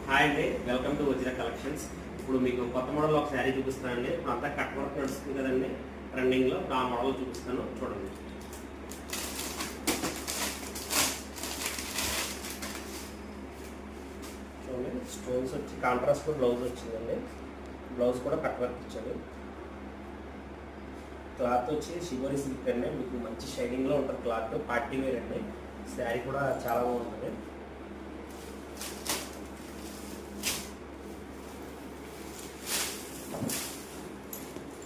Hi అండి, welcome to Vajra collections. ఇప్పుడు మీకు కొత్త మోడల్ ఒక శారీ చూపిస్తానండి. ఇప్పుడు అంతా కట్ వర్క్ నడుస్తుంది కదండి ట్రెండింగ్లో, ఆ మోడల్ చూపిస్తాను చూడండి. చూడండి, స్టోన్స్ వచ్చి కాంట్రాస్ట్ బ్లౌజ్ వచ్చిందండి. బ్లౌజ్ కూడా కట్ వర్క్ ఇచ్చాడు. క్లాత్ వచ్చి షిబోరి సిల్క్ అండి, మీకు మంచి షైనింగ్లో ఉంటుంది క్లాత్. పార్టీ వేర్ అండి. శారీ కూడా చాలా బాగుంటుంది.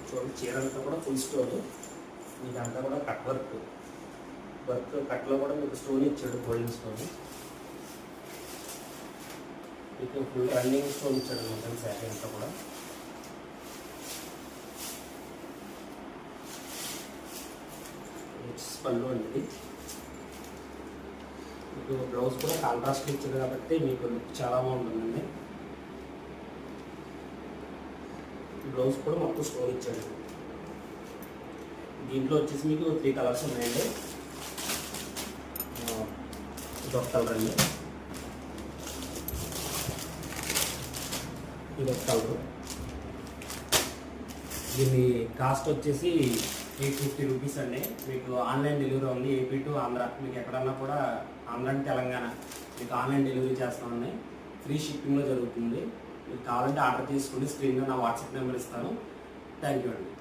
చూడండి, చీర అంతా కూడా ఫుల్ స్టోన్. ఇదంతా కూడా కట్ వర్క్. కట్లో కూడా మీకు స్టోన్ ఇచ్చాడు, గోల్డెన్ స్టోన్. మీకు ఫుల్ రన్నింగ్ స్టోన్ ఇచ్చాడు మొత్తం శారీ అంతా కూడా. పళ్ళు అండి. మీకు బ్లౌజ్ కూడా కాంట్రాస్ట్ ఇచ్చాడు కాబట్టి మీకు లుక్ చాలా బాగుంటుందండి. బ్లౌజ్ కూడా మొత్తం స్టోన్ ఇచ్చాడు. దీంట్లో వచ్చేసి మీకు 3 కలర్స్ ఉన్నాయండి. ఇదొక కలర్ అండి, ఇదొక కలర్. దీని కాస్ట్ వచ్చేసి 850 రూపీస్ అండి. మీకు ఆన్లైన్ డెలివరీ ఉంది. ఏపీ టు ఆంధ్ర, మీకు ఎక్కడన్నా కూడా ఆంధ్ర తెలంగాణ మీకు ఆన్లైన్ డెలివరీ చేస్తామండి. ఫ్రీ షిప్పింగ్లో జరుగుతుంది. మీకు కావాలంటే ఆర్డర్ తీసుకుని స్క్రీన్లో నా వాట్సాప్ నెంబర్ ఇస్తాను. థ్యాంక్ యూ అండి.